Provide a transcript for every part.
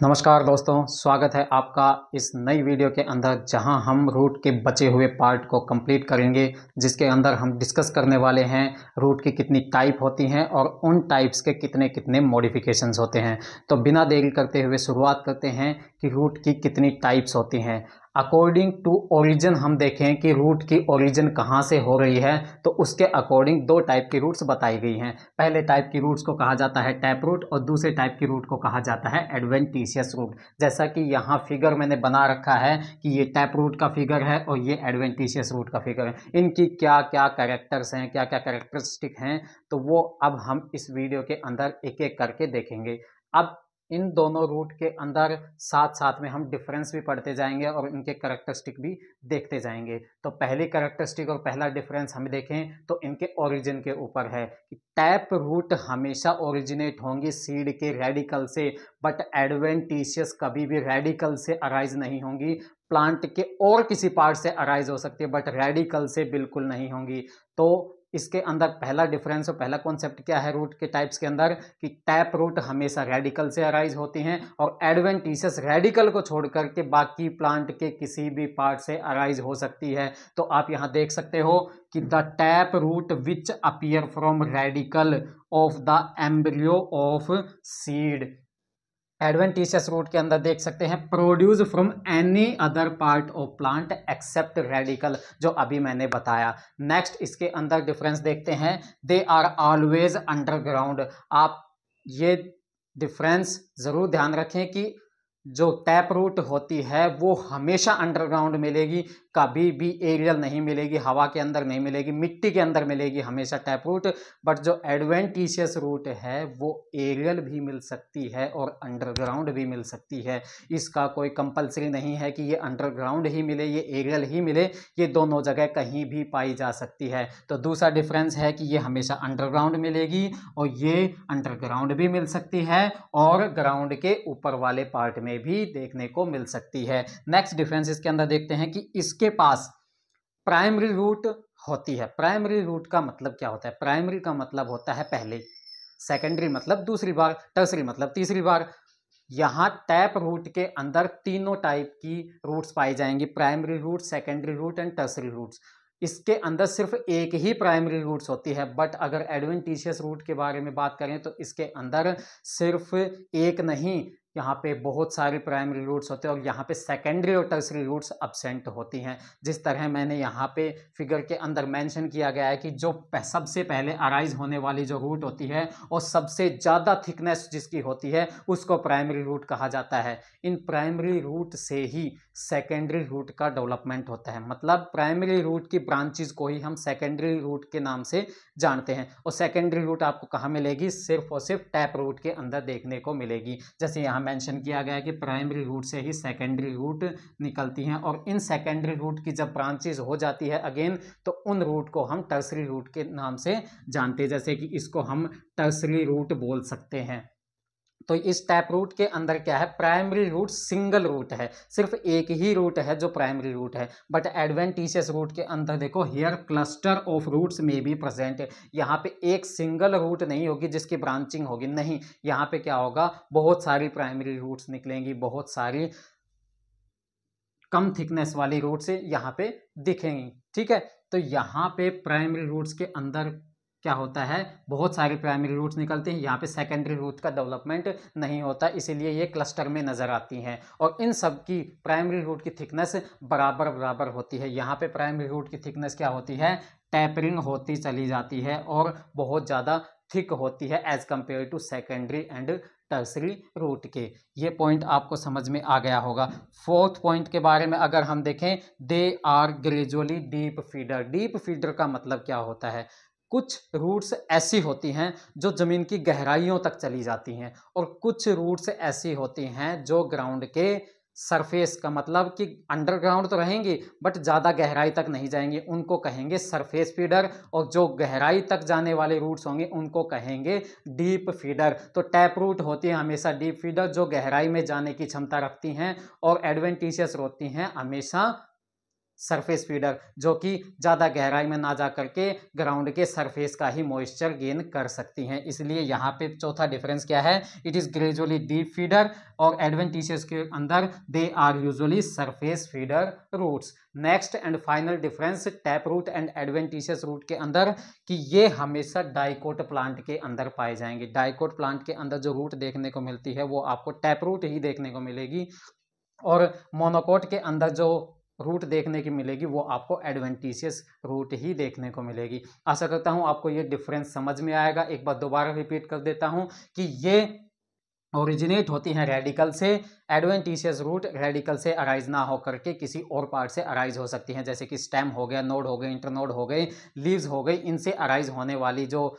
नमस्कार दोस्तों, स्वागत है आपका इस नई वीडियो के अंदर जहां हम रूट के बचे हुए पार्ट को कंप्लीट करेंगे, जिसके अंदर हम डिस्कस करने वाले हैं रूट की कितनी टाइप होती हैं और उन टाइप्स के कितने कितने मॉडिफिकेशंस होते हैं। तो बिना देरी करते हुए शुरुआत करते हैं कि रूट की कितनी टाइप्स होती हैं। अकॉर्डिंग टू ओरिजिन हम देखें कि रूट की ओरिजिन कहाँ से हो रही है, तो उसके अकॉर्डिंग दो टाइप की रूट्स बताई गई हैं। पहले टाइप की रूट्स को कहा जाता है टैप रूट और दूसरे टाइप की रूट को कहा जाता है एडवेंटिशियस रूट। जैसा कि यहाँ फिगर मैंने बना रखा है कि ये टैप रूट का फिगर है और ये एडवेंटिशियस रूट का फिगर है। इनकी क्या क्या कैरेक्टर्स हैं, क्या क्या कैरेक्टरिस्टिक हैं, तो वो अब हम इस वीडियो के अंदर एक एक करके देखेंगे। अब इन दोनों रूट के अंदर साथ साथ में हम डिफरेंस भी पढ़ते जाएंगे और इनके कैरेक्टरिस्टिक भी देखते जाएंगे। तो पहली कैरेक्टरिस्टिक और पहला डिफरेंस हम देखें तो इनके ओरिजिन के ऊपर है कि टैप रूट हमेशा ओरिजिनेट होंगी सीड के रेडिकल से, बट एडवेंटिशियस कभी भी रेडिकल से अराइज नहीं होंगी। प्लांट के और किसी पार्ट से अराइज हो सकती है बट रेडिकल से बिल्कुल नहीं होंगी। तो इसके अंदर पहला डिफरेंस और पहला कॉन्सेप्ट क्या है रूट के टाइप्स के अंदर कि टैप रूट हमेशा रेडिकल से अराइज होती हैं और एडवेंटिशियस रेडिकल को छोड़कर के बाकी प्लांट के किसी भी पार्ट से अराइज हो सकती है। तो आप यहां देख सकते हो कि the tap root which appear from radicle of the embryo of seed. Adventitious root के अंदर देख सकते हैं produce from any other part of plant except radicle, जो अभी मैंने बताया। नेक्स्ट इसके अंदर डिफरेंस देखते हैं, दे आर ऑलवेज अंडरग्राउंड। आप ये डिफरेंस जरूर ध्यान रखें कि जो टैप रूट होती है वो हमेशा अंडरग्राउंड मिलेगी, कभी भी एरियल नहीं मिलेगी, हवा के अंदर नहीं मिलेगी, मिट्टी के अंदर मिलेगी हमेशा टैप रूट। बट जो एडवेंटिशियस रूट है वो एरियल भी मिल सकती है और अंडरग्राउंड भी मिल सकती है। इसका कोई कंपलसरी नहीं है कि ये अंडरग्राउंड ही मिले, ये एरियल ही मिले, ये दोनों जगह कहीं भी पाई जा सकती है। तो दूसरा डिफरेंस है कि ये हमेशा अंडरग्राउंड मिलेगी और ये अंडरग्राउंड भी मिल सकती है और ग्राउंड के ऊपर वाले पार्ट में भी देखने को मिल सकती है। नेक्स्ट डिफरेंस इसके अंदर देखते हैं कि इसके पास प्राइमरी रूट होती है। प्राइमरी रूट का मतलब क्या होता है? प्राइमरी का मतलब होता है पहले, सेकेंडरी मतलब दूसरी बार, टर्सरी मतलब तीसरी बार। यहां टैप रूट के अंदर तीनों टाइप की रूट्स पाई जाएंगी, primary root, secondary root and tertiary roots. इसके अंदर सिर्फ एक ही प्राइमरी रूट्स होती है, बट अगर एडवेंटिशियस रूट के बारे में बात करें तो इसके अंदर सिर्फ एक नहीं, यहाँ पे बहुत सारे प्राइमरी रूट्स होते हैं और यहाँ पे सेकेंडरी और टर्सरी रूट्स अब्सेंट होती हैं। जिस तरह मैंने यहाँ पे फिगर के अंदर मेंशन किया गया है कि जो सबसे पहले अराइज होने वाली जो रूट होती है और सबसे ज़्यादा थिकनेस जिसकी होती है उसको प्राइमरी रूट कहा जाता है। इन प्राइमरी रूट से ही सेकेंडरी रूट का डेवलपमेंट होता है, मतलब प्राइमरी रूट की ब्रांचेस को ही हम सेकेंडरी रूट के नाम से जानते हैं। और सेकेंडरी रूट आपको कहाँ मिलेगी? सिर्फ और सिर्फ टैप रूट के अंदर देखने को मिलेगी। जैसे यहाँ मेंशन किया गया है कि प्राइमरी रूट से ही सेकेंडरी रूट निकलती हैं और इन सेकेंडरी रूट की जब ब्रांचेस हो जाती है अगेन, तो उन रूट को हम टर्सरी रूट के नाम से जानते हैं। जैसे कि इसको हम टर्सरी रूट बोल सकते हैं। तो इस टैप रूट के अंदर क्या है? प्राइमरी रूट सिंगल रूट है, सिर्फ एक ही रूट है जो प्राइमरी रूट है। बट एडवेंटिशियस रूट के अंदर देखो, हियर क्लस्टर ऑफ रूट्स में भी प्रेजेंट है। यहाँ पे एक सिंगल रूट नहीं होगी जिसकी ब्रांचिंग होगी, नहीं, यहाँ पे क्या होगा? बहुत सारी प्राइमरी रूट्स निकलेंगी, बहुत सारी कम थिकनेस वाली रूट से यहाँ पे दिखेंगी। ठीक है, तो यहाँ पे प्राइमरी रूट्स के अंदर क्या होता है? बहुत सारे प्राइमरी रूट्स निकलते हैं, यहाँ पे सेकेंडरी रूट का डेवलपमेंट नहीं होता, इसीलिए ये क्लस्टर में नज़र आती हैं। और इन सब की प्राइमरी रूट की थिकनेस बराबर बराबर होती है। यहाँ पे प्राइमरी रूट की थिकनेस क्या होती है? टैपरिंग होती चली जाती है और बहुत ज़्यादा थिक होती है as compare to secondary and tertiary root के। ये पॉइंट आपको समझ में आ गया होगा। फोर्थ पॉइंट के बारे में अगर हम देखें, they are gradually deep feeder. Deep feeder का मतलब क्या होता है? कुछ रूट्स ऐसी होती हैं जो ज़मीन की गहराइयों तक चली जाती हैं और कुछ रूट्स ऐसी होती हैं जो ग्राउंड के सरफेस का मतलब कि अंडरग्राउंड तो रहेंगी बट ज़्यादा गहराई तक नहीं जाएंगे, उनको कहेंगे सरफेस फीडर। और जो गहराई तक जाने वाले रूट्स होंगे उनको कहेंगे डीप फीडर। तो टैप रूट होती है हमेशा डीप फीडर, जो गहराई में जाने की क्षमता रखती हैं, और एडवेंटिशियस होती हैं हमेशा सरफेस फीडर, जो कि ज़्यादा गहराई में ना जा करके ग्राउंड के सरफेस का ही मॉइस्चर गेन कर सकती हैं। इसलिए यहाँ पे चौथा डिफरेंस क्या है, it is gradually deep feeder, और एडवेंटिशियस के अंदर they are usually surface feeder roots. Next and final difference tap root and adventitious root के अंदर कि ये हमेशा डाइकोट प्लांट के अंदर पाए जाएंगे। डाइकोट प्लांट के अंदर जो रूट देखने को मिलती है वो आपको टैप रूट ही देखने को मिलेगी, और मोनोकोट के अंदर जो रूट देखने की मिलेगी वो आपको एडवेंटिशियस रूट ही देखने को मिलेगी। आशा करता हूँ आपको ये डिफरेंस समझ में आएगा। एक बार दोबारा रिपीट कर देता हूँ कि ये ओरिजिनेट होती हैं रेडिकल से। एडवेंटिशियस रूट रेडिकल से अराइज ना हो करके किसी और पार्ट से अराइज हो सकती हैं, जैसे कि स्टेम हो गया, नोड हो गए, इंटरनोड हो गए, लीव्स हो गई। इनसे अराइज होने वाली जो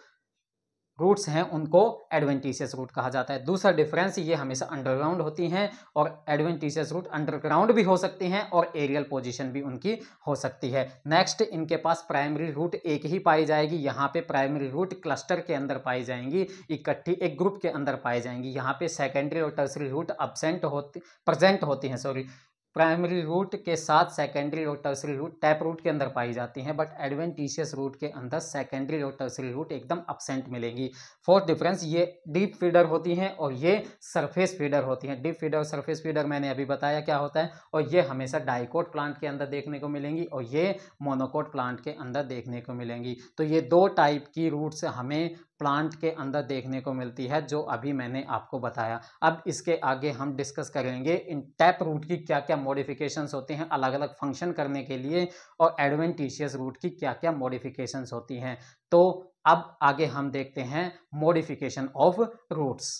रूट्स हैं उनको एडवेंटिशियस रूट कहा जाता है। दूसरा डिफरेंस, ये हमेशा अंडरग्राउंड होती हैं, और एडवेंटिशियस रूट अंडरग्राउंड भी हो सकती हैं और एरियल पोजीशन भी उनकी हो सकती है। नेक्स्ट, इनके पास प्राइमरी रूट एक ही पाई जाएगी। यहाँ पे प्राइमरी रूट क्लस्टर के अंदर पाई जाएंगी, इकट्ठी एक ग्रुप के अंदर पाई जाएंगी। यहाँ पे सेकेंडरी और टर्सरी रूट प्रेजेंट होती हैं, सॉरी। प्राइमरी रूट के साथ सेकेंडरी और टर्सरी रूट टैप रूट के अंदर पाई जाती हैं, बट एडवेंटिशियस रूट के अंदर सेकेंडरी और टर्सरी रूट एकदम अब्सेंट मिलेगी। फोर्थ डिफरेंस, ये डीप फीडर होती हैं और ये सरफेस फीडर होती हैं। डीप फीडर और सरफेस फीडर मैंने अभी बताया क्या होता है, और ये हमेशा डाइकोट प्लांट के अंदर देखने को मिलेंगी और ये मोनोकोट प्लांट के अंदर देखने को मिलेंगी। तो ये दो टाइप की रूट्स हमें प्लांट के अंदर देखने को मिलती है, जो अभी मैंने आपको बताया। अब इसके आगे हम डिस्कस करेंगे इन टैप रूट की क्या क्या मॉडिफिकेशंस होती हैं अलग अलग फंक्शन करने के लिए, और एडवेंटिशियस रूट की क्या क्या मॉडिफिकेशंस होती हैं। तो अब आगे हम देखते हैं modification of roots.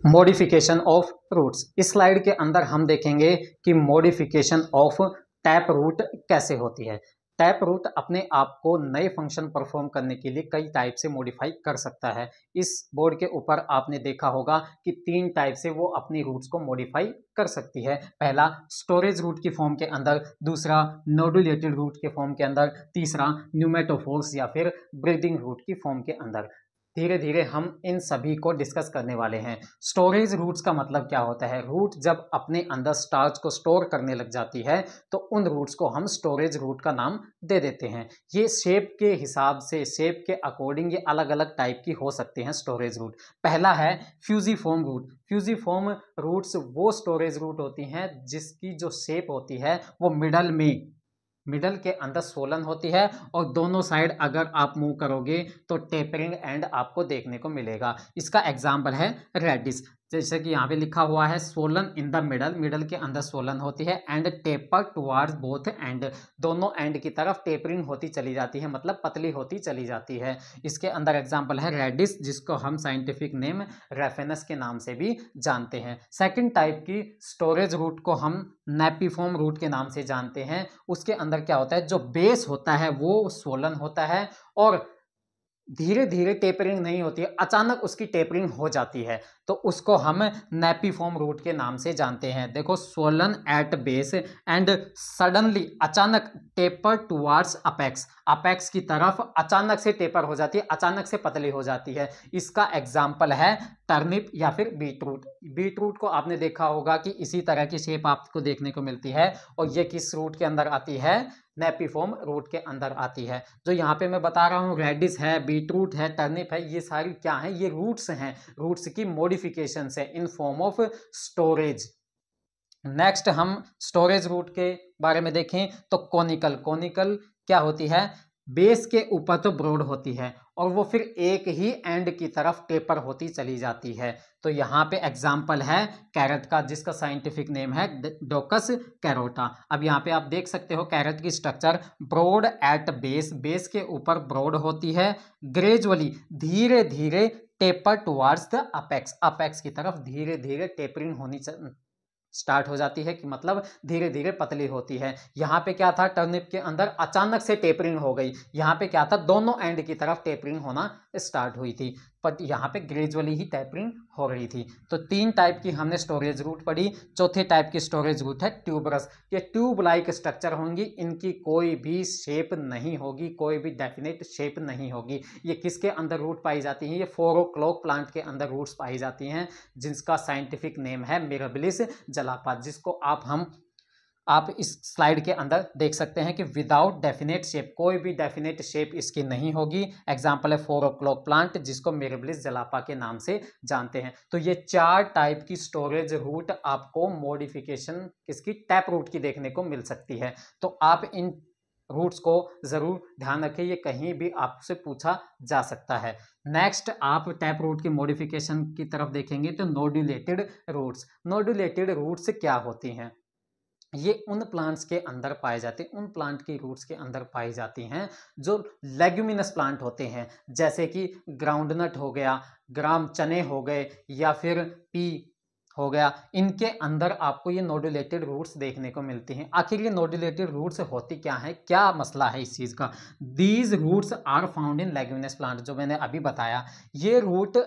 Modification of roots, इस स्लाइड के अंदर हम देखेंगे कि मॉडिफिकेशन ऑफ टैप रूट कैसे होती है। टैप रूट अपने आप को नए फंक्शन परफॉर्म करने के लिए कई टाइप से मॉडिफाई कर सकता है। इस बोर्ड के ऊपर आपने देखा होगा कि 3 टाइप से वो अपनी रूट्स को मॉडिफाई कर सकती है। पहला स्टोरेज रूट की फॉर्म के अंदर, दूसरा नोडुलेटेड रूट के फॉर्म के अंदर, तीसरा न्यूमेटोफोर्स या फिर ब्रीदिंग रूट की फॉर्म के अंदर। धीरे धीरे हम इन सभी को डिस्कस करने वाले हैं। स्टोरेज रूट्स का मतलब क्या होता है, रूट जब अपने अंदर स्टार्च को स्टोर करने लग जाती है तो उन रूट्स को हम स्टोरेज रूट का नाम दे देते हैं। ये शेप के हिसाब से, शेप के अकॉर्डिंग ये अलग अलग टाइप की हो सकते हैं स्टोरेज रूट। पहला है फ्यूजिफॉर्म रूट। फ्यूजिफॉर्म रूट्स वो स्टोरेज रूट होती हैं जिसकी जो शेप होती है वो मिडल के अंदर सोलन होती है, और दोनों साइड अगर आप मूव करोगे तो टेपरिंग एंड आपको देखने को मिलेगा। इसका एग्जांपल है रेडिस, जैसे कि यहाँ पे लिखा हुआ है Solan in the middle, middle के अंदर सोलन होती है, and taper towards both and, दोनों एंड की तरफ टेपरिंग होती चली जाती है, मतलब पतली होती चली जाती है। इसके अंदर एग्जांपल है रेडिस, जिसको हम साइंटिफिक नेम रेफेनस के नाम से भी जानते हैं। सेकंड टाइप की स्टोरेज रूट को हम नेपिफॉर्म रूट के नाम से जानते हैं। उसके अंदर क्या होता है, जो बेस होता है वो सोलन होता है और धीरे धीरे टेपरिंग नहीं होती है, अचानक उसकी टेपरिंग हो जाती है, तो उसको हम नेपिफॉर्म रूट के नाम से जानते हैं। देखो, swollen at base and suddenly, अचानक, टेपर टुवार्ड्स अपेक्स, अपेक्स की तरफ अचानक से टेपर हो जाती है, अचानक से पतली हो जाती है। इसका एग्जाम्पल है टर्निप या फिर बीट रूट। बीट रूट को आपने देखा होगा कि इसी तरह की शेप आपको देखने को मिलती है, और ये किस रूट के अंदर आती है, नेपिफॉर्म रूट के अंदर आती है। जो यहाँ पे मैं बता रहा हूँ, रेडिस है, बीटरूट है, टर्निप है, ये सारी क्या है, ये रूट्स हैं, रूट्स की मॉडिफिकेशंस है in form of storage. Next हम स्टोरेज रूट के बारे में देखें तो कोनिकल। कोनिकल क्या होती है, बेस के ऊपर तो ब्रॉड होती है और वो फिर एक ही एंड की तरफ टेपर होती चली जाती है। तो यहाँ पे एग्जाम्पल है कैरेट का, जिसका साइंटिफिक नेम है डोकस कैरोटा। अब यहाँ पे आप देख सकते हो कैरेट की स्ट्रक्चर, ब्रॉड एट बेस, बेस के ऊपर ब्रॉड होती है, ग्रेजुअली, धीरे धीरे taper towards the apex, apex की तरफ धीरे धीरे टेपरिंग होनी स्टार्ट हो जाती है, कि मतलब धीरे धीरे पतली होती है। यहाँ पे क्या था, टर्निप के अंदर अचानक से टेपरिंग हो गई, यहाँ पे क्या था, दोनों एंड की तरफ टेपरिंग होना स्टार्ट हुई थी, पर यहाँ पे ग्रेजुअली ही टेपरिंग हो रही थी। तो 3 टाइप की हमने स्टोरेज रूट पढ़ी। चौथे टाइप की स्टोरेज रूट है ट्यूबरस। ये ट्यूब लाइक स्ट्रक्चर होंगी, इनकी कोई भी शेप नहीं होगी, कोई भी डेफिनेट शेप नहीं होगी। ये किसके अंदर रूट पाई जाती हैं, ये 4 o'clock प्लांट के अंदर रूट्स पाई जाती हैं, जिसका साइंटिफिक नेम है मिराबिलिस जलापा, जिसको आप हम आप इस स्लाइड के अंदर देख सकते हैं कि विदाउट डेफिनेट शेप, कोई भी डेफिनेट शेप इसकी नहीं होगी। एग्जाम्पल है 4 o'clock प्लांट, जिसको मिराबिलिस जलापा के नाम से जानते हैं। तो ये 4 टाइप की स्टोरेज रूट आपको मॉडिफिकेशन किसकी, टैप रूट की देखने को मिल सकती है। तो आप इन रूट्स को जरूर ध्यान रखें, ये कहीं भी आपसे पूछा जा सकता है। नेक्स्ट आप टैप रूट की मॉडिफिकेशन की तरफ देखेंगे तो नोड्यूलेटेड रूट्स। नोड्यूलेटेड रूट्स क्या होती हैं? ये उन प्लांट्स के अंदर पाए जाते हैं, उन प्लांट की रूट्स के अंदर पाई जाती हैं जो लेग्यूमिनस प्लांट होते हैं, जैसे कि ग्राउंडनट हो गया, ग्राम चने हो गए, या फिर पी हो गया। इनके अंदर आपको ये नोडुलेटेड रूट्स देखने को मिलती हैं। आखिर ये नोडुलेटेड रूट्स होती क्या है, क्या मसला है इस चीज़ का? These roots are found in leguminous plant, जो मैंने अभी बताया, ये रूट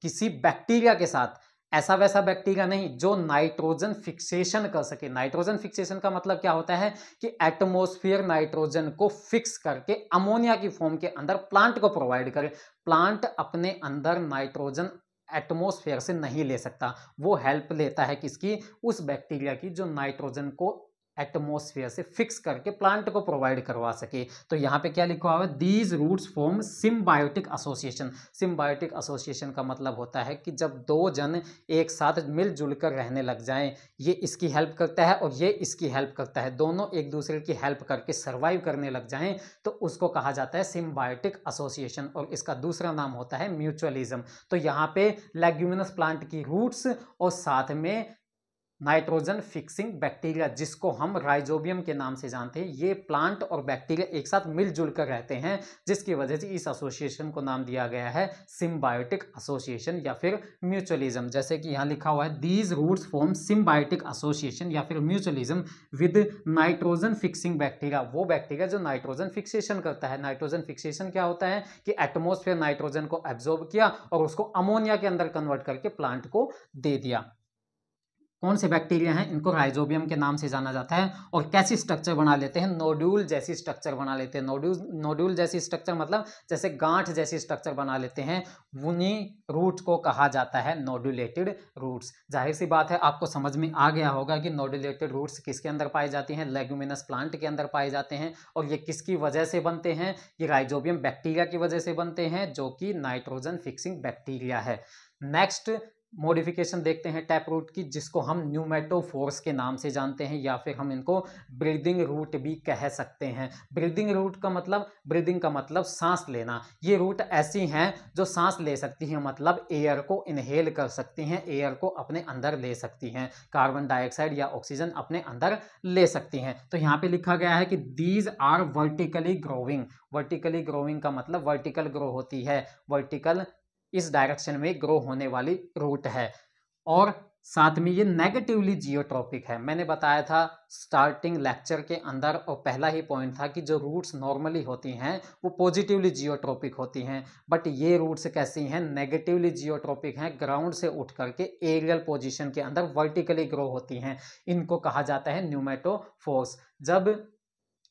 किसी बैक्टीरिया के साथ, ऐसा वैसा बैक्टीरिया नहीं जो नाइट्रोजन फिक्सेशन कर सके। नाइट्रोजन फिक्सेशन का मतलब क्या होता है कि एटमॉस्फेयर नाइट्रोजन को फिक्स करके अमोनिया की फॉर्म के अंदर प्लांट को प्रोवाइड करे। प्लांट अपने अंदर नाइट्रोजन एटमॉस्फेयर से नहीं ले सकता, वो हेल्प लेता है किसकी, उस बैक्टीरिया की जो नाइट्रोजन को एटमॉस्फेयर से फिक्स करके प्लांट को प्रोवाइड करवा सके। तो यहाँ पे क्या लिखा हुआ है, these roots form symbiotic association. Symbiotic association का मतलब होता है कि जब दो जन एक साथ मिलजुल कर रहने लग जाएं, ये इसकी हेल्प करता है और ये इसकी हेल्प करता है, दोनों एक दूसरे की हेल्प करके सर्वाइव करने लग जाएं, तो उसको कहा जाता है सिम्बायोटिक एसोसिएशन। और इसका दूसरा नाम होता है म्यूचुअलिज्म। तो यहाँ पे लेग्यूमिनस प्लांट की रूट्स और साथ में नाइट्रोजन फिक्सिंग बैक्टीरिया, जिसको हम राइजोबियम के नाम से जानते हैं, ये प्लांट और बैक्टीरिया एक साथ मिलजुल कर रहते हैं, जिसकी वजह से इस एसोसिएशन को नाम दिया गया है सिम्बायोटिक एसोसिएशन या फिर म्यूचुअलिज्म। जैसे कि यहाँ लिखा हुआ है, these roots form symbiotic association या फिर mutualism with nitrogen fixing bacteria. वो बैक्टीरिया जो नाइट्रोजन फिक्सेशन करता है। नाइट्रोजन फिक्सेशन क्या होता है कि एटमॉस्फेयर नाइट्रोजन को एब्जॉर्ब किया और उसको अमोनिया के अंदर कन्वर्ट करके प्लांट को दे दिया। कौन से बैक्टीरिया हैं, इनको राइजोबियम के नाम से जाना जाता है। और कैसी स्ट्रक्चर बना लेते हैं, नोड्यूल जैसी स्ट्रक्चर बना लेते हैं। नोड्यूल जैसी स्ट्रक्चर मतलब जैसे गांठ जैसी स्ट्रक्चर बना लेते हैं, उन्हीं रूट्स को कहा जाता है नोड्यूलेटेड रूट्स। जाहिर सी बात है आपको समझ में आ गया होगा कि नोड्यूलेटेड रूट्स किसके अंदर पाई जाती हैं, लेग्यूमिनस प्लांट के अंदर पाए जाते हैं। और ये किसकी वजह से बनते हैं, ये राइजोबियम बैक्टीरिया की वजह से बनते हैं, जो कि नाइट्रोजन फिक्सिंग बैक्टीरिया है। नेक्स्ट मॉडिफिकेशन देखते हैं टैप रूट की, जिसको हम न्यूमेटोफोर्स के नाम से जानते हैं, या फिर हम इनको ब्रीदिंग रूट भी कह सकते हैं। ब्रीदिंग रूट का मतलब, ब्रीदिंग का मतलब सांस लेना। ये रूट ऐसी हैं जो सांस ले सकती हैं, मतलब एयर को इनहेल कर सकती हैं, एयर को अपने अंदर ले सकती हैं, कार्बन डाइऑक्साइड या ऑक्सीजन अपने अंदर ले सकती हैं। तो यहाँ पे लिखा गया है कि these are vertically growing. Vertically growing का मतलब वर्टिकल ग्रो होती है, वर्टिकल इस डायरेक्शन में ग्रो होने वाली रूट है। और साथ में ये नेगेटिवली जियोट्रॉपिक है। मैंने बताया था स्टार्टिंग लेक्चर के अंदर, और पहला ही पॉइंट था कि जो रूट्स नॉर्मली होती हैं वो पॉजिटिवली जियोट्रॉपिक होती हैं, बट ये रूट्स कैसी हैं, नेगेटिवली जियोट्रॉपिक हैं, ग्राउंड से उठ करके एरियल पोजीशन के अंदर वर्टिकली ग्रो होती हैं। इनको कहा जाता है न्यूमेटोफोर्स। जब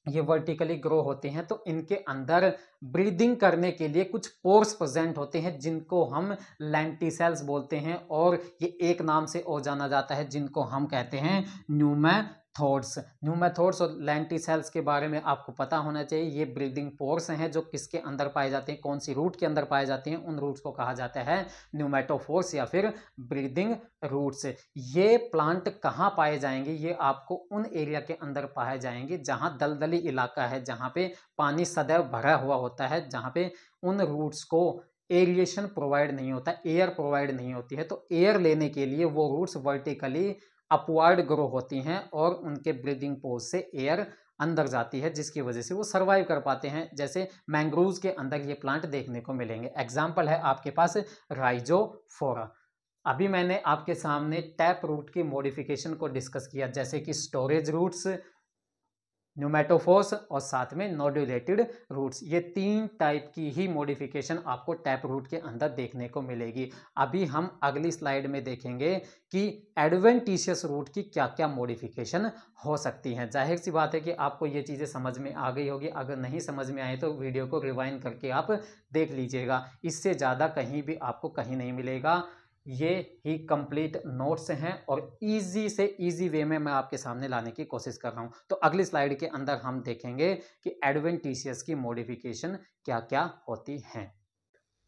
ये वर्टिकली ग्रो होते हैं तो इनके अंदर ब्रीदिंग करने के लिए कुछ पोर्स प्रेजेंट होते हैं, जिनको हम लेंटिसेल्स बोलते हैं, और ये एक नाम से और जाना जाता है, जिनको हम कहते हैं न्यूमेथोड्स। न्यूमेथोड्स और लेंटिसेल्स के बारे में आपको पता होना चाहिए। ये ब्रीदिंग पोर्स हैं जो किसके अंदर पाए जाते हैं, कौन सी रूट के अंदर पाए जाते हैं, उन रूट्स को कहा जाता है न्यूमेटोफोर्स या फिर ब्रीदिंग रूट्स। ये प्लांट कहाँ पाए जाएंगे, ये आपको उन एरिया के अंदर पाए जाएंगे जहाँ दलदली इलाका है, जहाँ पे पानी सदैव भरा हुआ होता है, जहाँ पे उन रूट्स को एरिएशन प्रोवाइड नहीं होता, एयर प्रोवाइड नहीं होती है। तो एयर लेने के लिए वो रूट्स वर्टिकली अपवर्ड ग्रो होती हैं और उनके ब्रीदिंग पोज से एयर अंदर जाती है, जिसकी वजह से वो सर्वाइव कर पाते हैं। जैसे मैंग्रोव्स के अंदर ये प्लांट देखने को मिलेंगे। एग्जाम्पल है आपके पास राइजोफोरा। अभी मैंने आपके सामने टैप रूट की मॉडिफिकेशन को डिस्कस किया, जैसे कि स्टोरेज रूट्स, न्यूमेटोफोर्स और साथ में नोड्यूलेटेड रूट्स। ये 3 टाइप की ही मॉडिफिकेशन आपको टैप रूट के अंदर देखने को मिलेगी। अभी हम अगली स्लाइड में देखेंगे कि एडवेंटिशियस रूट की क्या क्या मॉडिफिकेशन हो सकती हैं। जाहिर सी बात है कि आपको ये चीज़ें समझ में आ गई होगी। अगर नहीं समझ में आए तो वीडियो को रिवाइंड करके आप देख लीजिएगा, इससे ज़्यादा कहीं भी आपको कहीं नहीं मिलेगा। ये ही कंप्लीट नोट्स हैं और इजी से इजी वे में मैं आपके सामने लाने की कोशिश कर रहा हूं। तो अगली स्लाइड के अंदर हम देखेंगे कि एडवेंटिशियस की मॉडिफिकेशन क्या क्या होती हैं।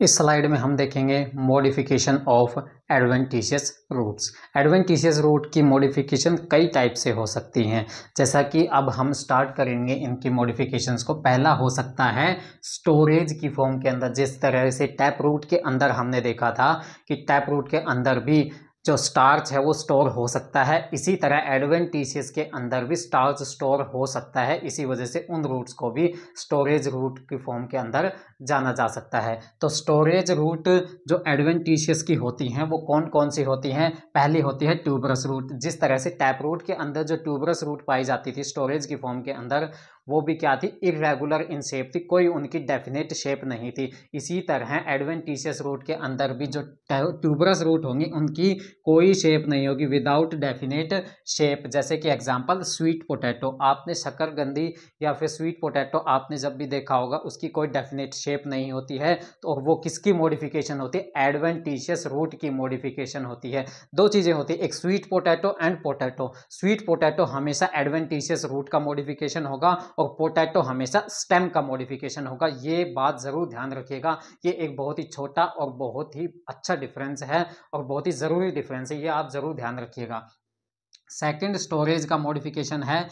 इस स्लाइड में हम देखेंगे modification of adventitious roots. Adventitious root की मॉडिफिकेशन कई टाइप से हो सकती हैं, जैसा कि अब हम स्टार्ट करेंगे इनकी मॉडिफिकेशंस को। पहला हो सकता है स्टोरेज की फॉर्म के अंदर, जिस तरह से टैप रूट के अंदर हमने देखा था कि टैप रूट के अंदर भी जो स्टार्च है वो स्टोर हो सकता है, इसी तरह एडवेंटिशियस के अंदर भी स्टार्च स्टोर हो सकता है। इसी वजह से उन रूट्स को भी स्टोरेज रूट की फॉर्म के अंदर जाना जा सकता है। तो स्टोरेज रूट जो एडवेंटिशियस की होती हैं वो कौन कौन सी होती हैं? पहली होती है ट्यूबरस रूट। जिस तरह से टैप रूट के अंदर जो ट्यूबरस रूट पाई जाती थी स्टोरेज की फॉर्म के अंदर, वो भी क्या थी? इर्रेगुलर इन शेप थी, कोई उनकी डेफिनेट शेप नहीं थी। इसी तरह एडवेंटिशियस रूट के अंदर भी जो ट्यूबरस रूट होंगी उनकी कोई शेप नहीं होगी, विदाउट डेफिनेट शेप। जैसे कि एग्जांपल स्वीट पोटैटो, आपने शकरकंदी या फिर स्वीट पोटैटो आपने जब भी देखा होगा, उसकी कोई डेफिनेट शेप नहीं होती है। तो वो किसकी मॉडिफिकेशन होती है? एडवेंटिशियस रूट की मॉडिफिकेशन होती है। दो चीज़ें होती है, एक sweet potato and potato. Sweet potato हमेशा एडवेंटिशियस रूट का मॉडिफिकेशन होगा और पोटैटो हमेशा स्टेम का मॉडिफिकेशन होगा। ये बात ज़रूर ध्यान रखिएगा। ये एक बहुत ही छोटा और बहुत ही अच्छा डिफरेंस है और बहुत ही ज़रूरी डिफरेंस है, ये आप ज़रूर ध्यान रखिएगा। सेकंड स्टोरेज का मॉडिफिकेशन है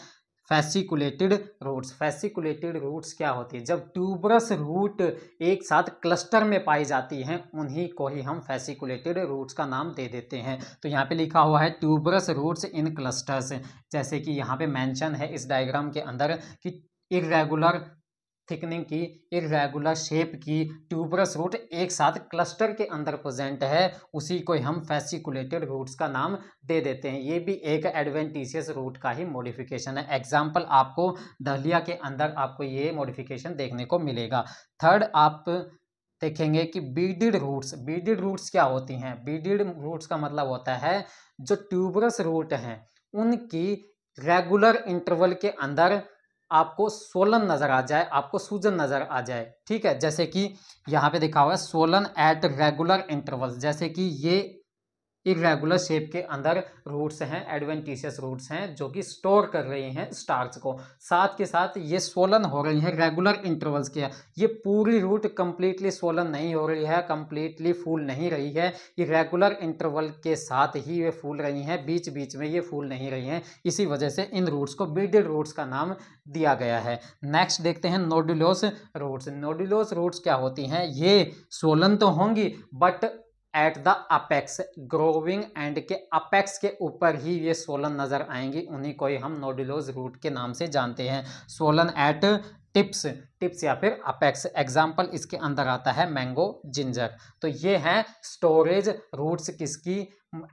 फैसिकुलेटेड रूट्स। फैसिकुलेटेड रूट्स क्या होती है? जब ट्यूबरस रूट एक साथ क्लस्टर में पाई जाती हैं, उन्हीं को ही हम फैसिकुलेटेड रूट्स का नाम दे देते हैं। तो यहाँ पे लिखा हुआ है ट्यूबरस रूट्स इन क्लस्टर्स, जैसे कि यहाँ पे मेंशन है इस डायग्राम के अंदर कि इर्रेगुलर थिकनिंग की, इर्रेगुलर शेप की ट्यूबरस रूट एक साथ क्लस्टर के अंदर प्रेजेंट है, उसी को हम फैसिकुलेटेड रूट्स का नाम दे देते हैं। ये भी एक एडवेंटिशियस रूट का ही मॉडिफिकेशन है। एग्जांपल आपको दहलिया के अंदर आपको ये मॉडिफिकेशन देखने को मिलेगा। थर्ड आप देखेंगे कि बीडिड रूट्स। बीडिड रूट्स क्या होती हैं? बीडिड रूट्स का मतलब होता है जो ट्यूबरस रूट हैं उनकी रेगुलर इंटरवल के अंदर आपको सोलन नजर आ जाए, आपको सूजन नजर आ जाए। ठीक है, जैसे कि यहाँ पे देखा हुआ है सोलन एट रेगुलर इंटरवल्स, जैसे कि ये इरेगुलर शेप के अंदर रूट्स हैं, एडवेंटिशियस रूट्स हैं जो कि स्टोर कर रही हैं स्टार्च को, साथ के साथ ये सोलन हो रही हैं रेगुलर इंटरवल्स के। ये पूरी रूट कंप्लीटली सोलन नहीं हो रही है, कंप्लीटली फूल नहीं रही है, ये रेगुलर इंटरवल के साथ ही ये फूल रही हैं, बीच बीच में ये फूल नहीं रही हैं। इसी वजह से इन रूट्स को बीडेड रूट्स का नाम दिया गया है। नेक्स्ट देखते हैं नोडुलोस रूट्स। नोडुलोस रूट्स क्या होती हैं? ये सोलन तो होंगी but at the apex, growing and के अपेक्स के ऊपर ही ये सोलन नजर आएंगी, उन्हीं को ही हम नोडुलोज रूट के नाम से जानते हैं। सोलन एट टिप्स, टिप्स या फिर अपेक्स। एग्जाम्पल इसके अंदर आता है मैंगो, जिंजर। तो ये हैं स्टोरेज रूट्स किसकी?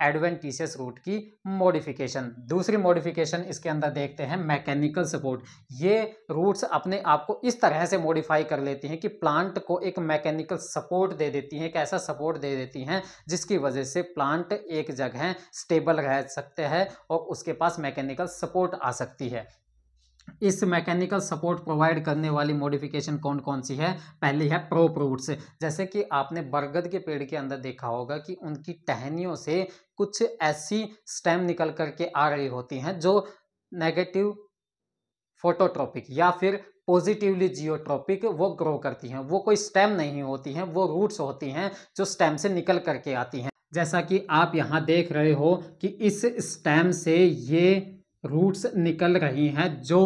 एडवेंटिशियस रूट की मॉडिफिकेशन। दूसरी मॉडिफिकेशन इसके अंदर देखते हैं मैकेनिकल सपोर्ट। ये रूट्स अपने आप को इस तरह से मॉडिफाई कर लेती हैं कि प्लांट को एक मैकेनिकल सपोर्ट दे देती हैं, एक ऐसा सपोर्ट दे देती हैं जिसकी वजह से प्लांट एक जगह स्टेबल रह सकते हैं और उसके पास मैकेनिकल सपोर्ट आ सकती है। इस मैकेनिकल सपोर्ट प्रोवाइड करने वाली मॉडिफिकेशन कौन कौन सी है? पहली है प्रोप रूट्स। जैसे कि आपने बरगद के पेड़ के अंदर देखा होगा कि उनकी टहनियों से कुछ ऐसी स्टेम निकल करके आ रही होती हैं जो नेगेटिव फोटोट्रोपिक या फिर पॉजिटिवली जियोट्रोपिक वो ग्रो करती हैं। वो कोई स्टेम नहीं होती हैं, वो रूट्स होती हैं जो स्टेम से निकल करके आती हैं। जैसा कि आप यहाँ देख रहे हो कि इस स्टेम से ये रूट्स निकल रही हैं जो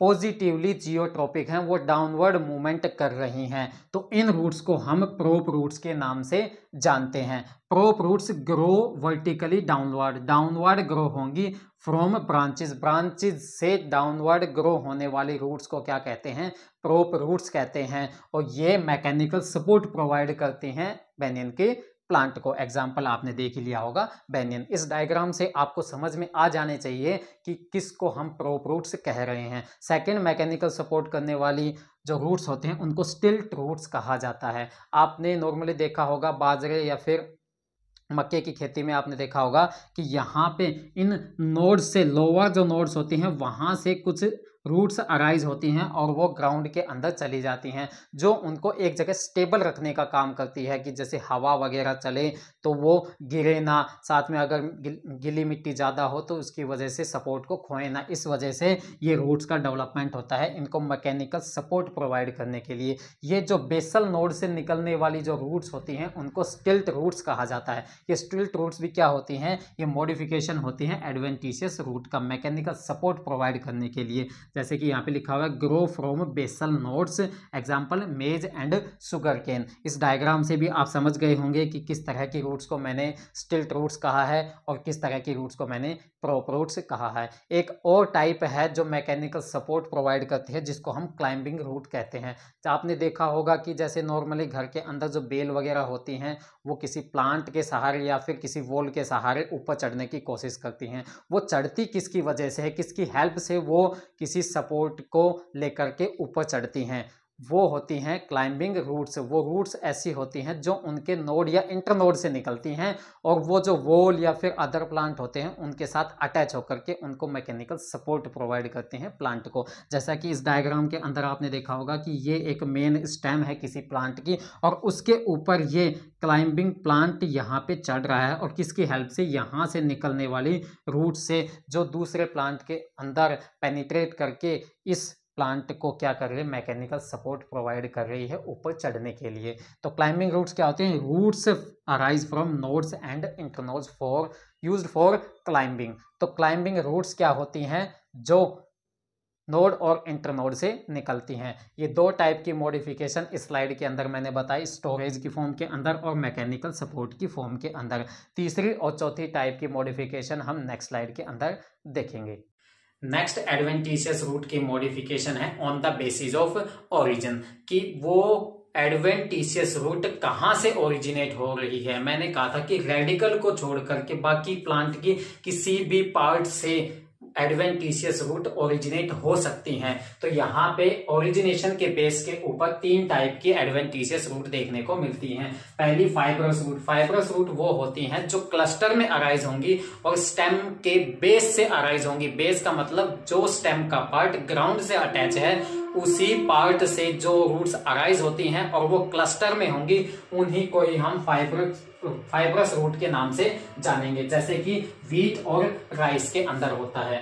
पॉजिटिवली जियोट्रोपिक हैं, वो डाउनवर्ड मूवमेंट कर रही हैं। तो इन रूट्स को हम प्रोप रूट्स के नाम से जानते हैं। Prop roots grow vertically downward, downward grow होंगी फ्रॉम ब्रांचेस, ब्रांचेस से डाउनवर्ड ग्रो होने वाली रूट्स को क्या कहते हैं? प्रोप रूट्स कहते हैं। और ये मैकेनिकल सपोर्ट प्रोवाइड करती हैं बेनियन के प्लांट को। एग्जाम्पल आपने देख ही लिया होगा बेनियन। इस डायग्राम से आपको समझ में आ जाने चाहिए कि किसको हम प्रोप रूट्स कह रहे हैं। सेकंड मैकेनिकल सपोर्ट करने वाली जो रूट्स होते हैं उनको स्टिल्ट रूट्स कहा जाता है। आपने नॉर्मली देखा होगा बाजरे या फिर मक्के की खेती में आपने देखा होगा कि यहाँ पे इन नोड्स से लोअर जो नोड्स होती हैं वहाँ से कुछ रूट्स अराइज होती हैं और वो ग्राउंड के अंदर चली जाती हैं, जो उनको एक जगह स्टेबल रखने का काम करती है कि जैसे हवा वगैरह चले तो वो गिरे ना, साथ में अगर गीली मिट्टी ज़्यादा हो तो उसकी वजह से सपोर्ट को खोए ना। इस वजह से ये रूट्स का डेवलपमेंट होता है इनको मैकेनिकल सपोर्ट प्रोवाइड करने के लिए। ये जो बेसल नोड से निकलने वाली जो रूट्स होती हैं उनको स्टिल्ट रूट्स कहा जाता है। ये स्टिल्ट रूट्स भी क्या होती हैं, ये मॉडिफिकेशन होती हैं एडवेंटिशियस रूट का मैकेनिकल सपोर्ट प्रोवाइड करने के लिए। जैसे कि यहाँ पे लिखा हुआ है grow from basal nodes, example maize and sugarcane. इस डायग्राम से भी आप समझ गए होंगे कि किस तरह की रूट्स को मैंने स्टिल्ट रूट्स कहा है और किस तरह की रूट्स को मैंने प्रॉप रूट्स कहा है। एक और टाइप है जो मैकेनिकल सपोर्ट प्रोवाइड करती है जिसको हम क्लाइंबिंग रूट कहते हैं। तो आपने देखा होगा कि जैसे नॉर्मली घर के अंदर जो बेल वगैरह होती हैं वो किसी प्लांट के सहारे या फिर किसी वॉल के सहारे ऊपर चढ़ने की कोशिश करती हैं। वो चढ़ती किसकी वजह से है, किसकी हेल्प से वो किसी सपोर्ट को लेकर के ऊपर चढ़ती हैं, वो होती हैं क्लाइंबिंग रूट्स। वो रूट्स ऐसी होती हैं जो उनके नोड या इंटर नोड से निकलती हैं और वो जो वॉल या फिर अदर प्लांट होते हैं उनके साथ अटैच होकर के उनको मैकेनिकल सपोर्ट प्रोवाइड करते हैं प्लांट को। जैसा कि इस डायग्राम के अंदर आपने देखा होगा कि ये एक मेन स्टेम है किसी प्लांट की और उसके ऊपर ये क्लाइंबिंग प्लांट यहाँ पे चढ़ रहा है और किसकी हेल्प से, यहाँ से निकलने वाली रूट से जो दूसरे प्लांट के अंदर पेनिट्रेट करके इस प्लांट को क्या कर रही है, मैकेनिकल सपोर्ट प्रोवाइड कर रही है ऊपर चढ़ने के लिए। तो क्लाइंबिंग रूट्स क्या होते हैं, roots arise from nodes and internodes for used for climbing. तो क्लाइंबिंग रूट्स क्या होती हैं, जो नोड और इंटरनोड से निकलती हैं। ये दो टाइप की मॉडिफिकेशन इस स्लाइड के अंदर मैंने बताई, स्टोरेज की फॉर्म के अंदर और मैकेनिकल सपोर्ट की फॉर्म के अंदर। तीसरी और चौथी टाइप की मॉडिफिकेशन हम नेक्स्ट स्लाइड के अंदर देखेंगे। नेक्स्ट एडवेंटिशियस रूट की मॉडिफिकेशन है on the basis of origin, कि वो एडवेंटिशियस रूट कहां से ओरिजिनेट हो रही है। मैंने कहा था कि रेडिकल को छोड़ करके बाकी प्लांट की किसी भी पार्ट से एडवेंटिशियस रूट ओरिजिनेट हो सकती हैं। तो यहाँ पे ओरिजिनेशन के बेस के ऊपर तीन टाइप की एडवेंटिशियस रूट देखने को मिलती हैं। पहली फाइब्रस रूट। फाइब्रस रूट वो होती हैं जो क्लस्टर में अराइज होंगी और स्टेम के बेस से अराइज होंगी। बेस का मतलब जो स्टेम का पार्ट ग्राउंड से अटैच है उसी पार्ट से जो रूट्स अराइज होती हैं और वो क्लस्टर में होंगी, उन्हीं को ही हम फाइब्रस रूट के नाम से जानेंगे, जैसे कि व्हीट और राइस के अंदर होता है।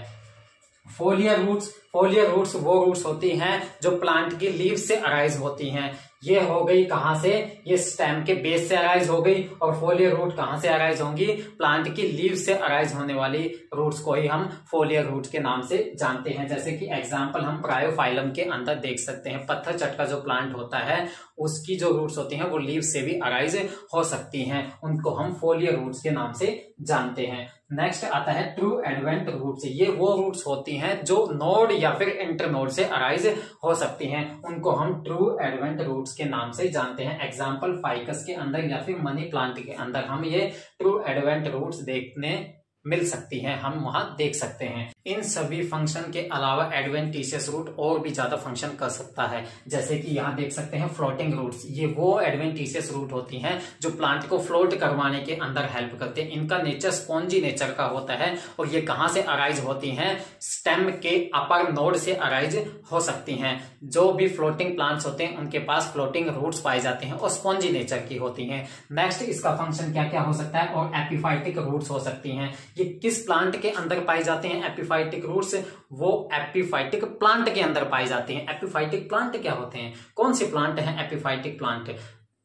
फोलियर रूट्स वो रूट्स होती हैं जो प्लांट की लीव से अराइज होती हैं। ये हो गई कहां से, ये स्टेम के बेस से अराइज हो गई। और फोलियर रूट कहां से अराइज होंगी, प्लांट की लीव से अराइज होने वाली रूट्स को ही हम फोलियर रूट के नाम से जानते हैं। जैसे कि एग्जांपल हम ब्रायोफाइलम के अंदर देख सकते हैं, पत्थर चट का जो प्लांट होता है उसकी जो रूट्स होती हैं वो लीव से भी अराइज हो सकती हैं, उनको हम फोलियर रूट्स के नाम से जानते हैं। नेक्स्ट आता है ट्रू एडवेंट रूट्स। ये वो रूट्स होती हैं जो नोड या फिर इंटर नोड से अराइज हो सकती हैं, उनको हम ट्रू एडवेंट रूट्स के नाम से जानते हैं। एग्जांपल फाइकस के अंदर या फिर मनी प्लांट के अंदर हम ये ट्रू एडवेंट रूट्स देखने मिल सकती हैं, हम वहां देख सकते हैं। इन सभी फंक्शन के अलावा एडवेंटिशियस रूट और भी ज्यादा फंक्शन कर सकता है, जैसे कि यहाँ देख सकते हैं फ्लोटिंग रूट्स। ये वो एडवेंटिशियस रूट होती हैं जो प्लांट को फ्लोट करवाने के अंदर हेल्प करते हैं। इनका नेचर स्पॉन्जी नेचर का होता है और ये कहां से अराइज होती हैं, स्टेम के अपर नोड से अराइज हो सकती हैं। जो भी फ्लोटिंग प्लांट्स होते हैं उनके पास फ्लोटिंग रूट्स पाए जाते हैं और स्पॉन्जी नेचर की होती हैं। नेक्स्ट इसका फंक्शन क्या क्या हो सकता है, और एपिफाइटिक रूट्स हो सकती हैं। ये किस प्लांट के अंदर पाए जाते हैं एपिफाइटिक रूट्स, वो एपिफाइटिक प्लांट के अंदर पाए जाते हैं। एपिफाइटिक प्लांट क्या होते हैं, कौन से प्लांट हैं एपिफाइटिक प्लांट,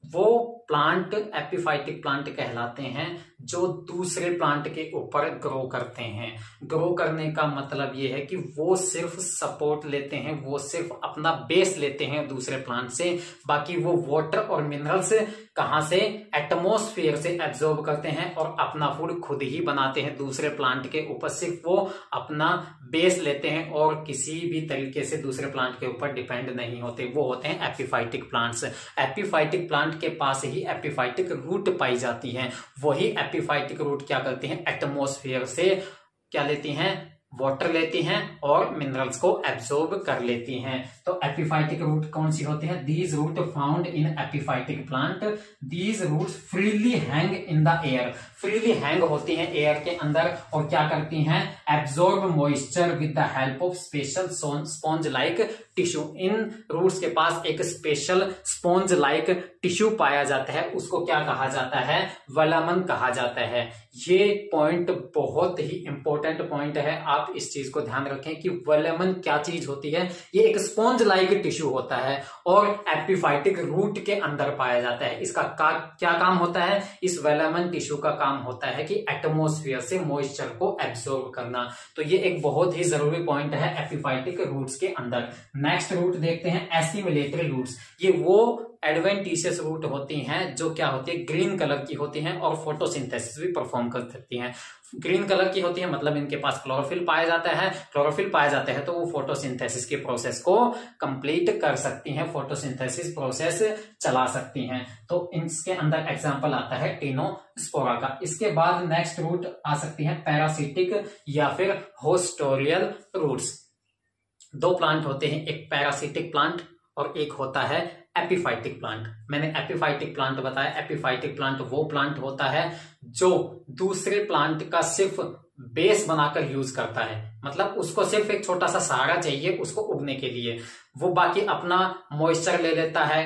वो प्लांट एपिफाइटिक प्लांट कहलाते हैं जो दूसरे प्लांट के ऊपर ग्रो करते हैं। ग्रो करने का मतलब ये है कि वो सिर्फ सपोर्ट लेते हैं, वो सिर्फ अपना बेस लेते हैं दूसरे प्लांट से, बाकी वो वाटर और मिनरल्स कहां से, एटमॉस्फेयर से एब्जॉर्ब करते हैं और अपना फूड खुद ही बनाते हैं दूसरे प्लांट के ऊपर। सिर्फ वो अपना बेस लेते हैं और किसी भी तरीके से दूसरे प्लांट के ऊपर डिपेंड नहीं होते, वो होते हैं एपिफाइटिक प्लांट्स। एपिफाइटिक प्लांट के पास ही एपिफाइटिक रूट पाई जाती हैं। वही एपिफाइटिक रूट क्या करती हैं, एटमॉस्फेयर से क्या लेती हैं, वाटर लेती हैं और मिनरल्स को एब्जॉर्ब कर लेती हैं। तो एपिफाइटिक रूट कौन सी होती है? These root found in epiphytic plant, these roots freely hang in the air, freely hang होती हैं एयर के अंदर और क्या करती हैं? Absorb moisture with the help of special sponge like tissue. इन रूट्स के पास एक स्पेशल स्पॉन्ज लाइक टिश्यू पाया जाता है, उसको क्या कहा जाता है? वेलामन कहा जाता है। ये पॉइंट बहुत ही इंपॉर्टेंट पॉइंट है, आप इस चीज को ध्यान रखें कि वेलामन क्या चीज होती है। ये एक स्पॉन्ज लाइक टिश्यू होता है और एपिफाइटिक रूट के अंदर पाया जाता है। इसका क्या काम होता है? इस वेलामन टिश्यू का काम होता है कि एटमॉस्फेयर से मॉइस्चर को एब्जॉर्ब करना। तो ये एक बहुत ही जरूरी पॉइंट है एपिफाइटिक रूट्स के अंदर। नेक्स्ट रूट देखते हैं एसिमिलेटरी रूट्स। ये वो एडवेंटिशियस रूट होती हैं जो क्या होती है? ग्रीन कलर की होती हैं और फोटोसिंथेसिस भी परफॉर्म कर सकती हैं। ग्रीन कलर की होती है मतलब इनके पास क्लोरोफिल पाया जाता है, क्लोरोफिल पाया जाता है तो वो फोटोसिंथेसिस के प्रोसेस को कंप्लीट कर सकती हैं, फोटोसिंथेसिस प्रोसेस चला सकती हैं। तो इसके अंदर एग्जांपल आता है टिनोस्पोरा का। इसके बाद नेक्स्ट रूट आ सकती है पैरासिटिक या फिर होस्टोरियल रूट्स। दो प्लांट होते हैं, एक पैरासिटिक प्लांट और एक होता है एपिफाइटिक प्लांट। मैंने एपिफाइटिक प्लांट बताया। एपिफाइटिक प्लांट वो प्लांट होता है जो दूसरे प्लांट का सिर्फ बेस बनाकर यूज करता है, मतलब उसको सिर्फ एक छोटा सा सहारा चाहिए उसको उगने के लिए, वो बाकी अपना मॉइस्चर ले लेता है,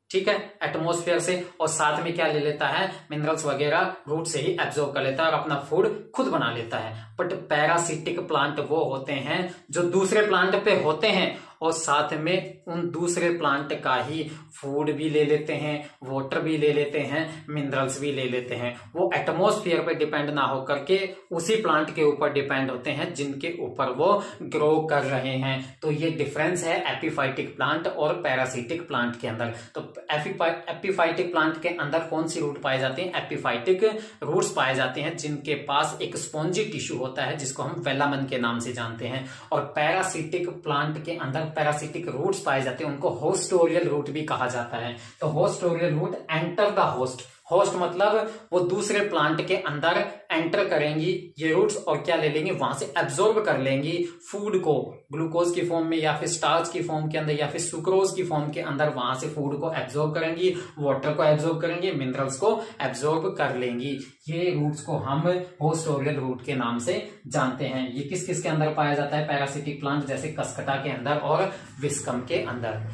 ठीक है, एटमॉस्फेयर से, और साथ में क्या ले लेता है? मिनरल्स वगैरह रूट से ही एब्जॉर्ब कर लेता है और अपना फूड खुद बना लेता है। बट पैरासिटिक प्लांट वो होते हैं जो दूसरे प्लांट पे होते हैं और साथ में उन दूसरे प्लांट का ही फूड भी ले लेते हैं, वाटर भी ले लेते हैं, मिनरल्स भी ले लेते हैं। वो एटमॉस्फेयर पे डिपेंड ना होकर के उसी प्लांट के ऊपर डिपेंड होते हैं जिनके ऊपर वो ग्रो कर रहे हैं। तो ये डिफरेंस है एपिफाइटिक प्लांट और पैरासिटिक प्लांट के अंदर। तो एपिफाइटिक प्लांट के अंदर कौन सी रूट पाए जाते हैं? एपिफाइटिक रूट्स पाए जाते हैं जिनके पास एक स्पॉन्जी टिश्यू होता है जिसको हम वेलामन के नाम से जानते हैं। और पैरासिटिक प्लांट के अंदर पैरासिटिक रूट्स पाए जाते हैं, उनको होस्टोरियल रूट भी कहा जाता है। तो होस्टोरियल route enter the host, host मतलब वो दूसरे प्लांट के अंदर एंटर करेंगी ये रूट्स और क्या ले लेंगी? वहां से एब्जॉर्ब कर लेंगी फूड को, ग्लूकोज की फॉर्म में या फिर स्टार्च की फॉर्म के अंदर या फिर सुक्रोज की फॉर्म के अंदर, वहां से फूड को एब्जॉर्ब करेंगी, वाटर को एब्जॉर्ब करेंगी, मिनरल्स को एब्जॉर्ब कर लेंगी। ये रूट्स को हम होस्टोरियल रूट के नाम से जानते हैं। ये किस किस के अंदर पाया जाता है? पैरासिटिक प्लांट जैसे कस्कटा के अंदर और विस्कम के अंदर।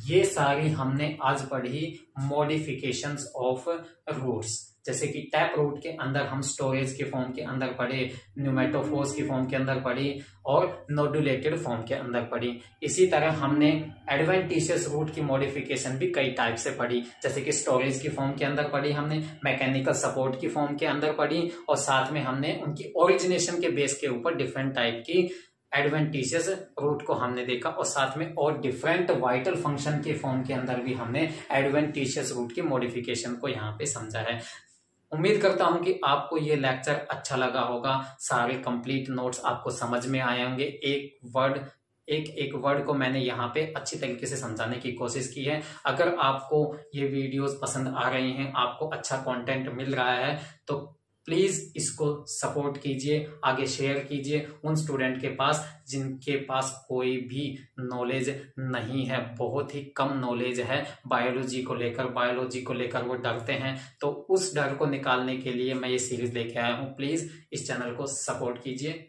ये सारी हमने आज पढ़ी मॉडिफिकेशंस ऑफ रूट्स, जैसे कि टैप रूट के अंदर हम स्टोरेज के फॉर्म के अंदर पढ़े, न्यूमेटोफोर्स की फॉर्म के अंदर पढ़ी और नोडुलेटेड फॉर्म के अंदर पढ़ी। इसी तरह हमने एडवेंटिशियस रूट की मॉडिफिकेशन भी कई टाइप से पढ़ी, जैसे कि स्टोरेज की फॉर्म के अंदर पढ़ी हमने, मैकेनिकल सपोर्ट की फॉर्म के अंदर पढ़ी और साथ में हमने उनकी ओरिजिनेशन के बेस के ऊपर डिफरेंट टाइप की एडवेंटिशियस रूट को हमने देखा और साथ में और डिफरेंट वाइटल फंक्शन के फॉर्म के अंदर भी हमने एडवेंटिशियस रूट की मॉडिफिकेशन को यहाँ पे समझा है। उम्मीद करता हूं कि आपको ये लेक्चर अच्छा लगा होगा, सारे कंप्लीट नोट्स आपको समझ में आए होंगे। एक वर्ड को मैंने यहाँ पे अच्छी तरीके से समझाने की कोशिश की है। अगर आपको ये वीडियोस पसंद आ रही हैं, आपको अच्छा कंटेंट मिल रहा है, तो प्लीज इसको सपोर्ट कीजिए, आगे शेयर कीजिए उन स्टूडेंट के पास जिनके पास कोई भी नॉलेज नहीं है, बहुत ही कम नॉलेज है बायोलॉजी को लेकर वो डरते हैं। तो उस डर को निकालने के लिए मैं ये सीरीज लेके आया हूँ। प्लीज इस चैनल को सपोर्ट कीजिए।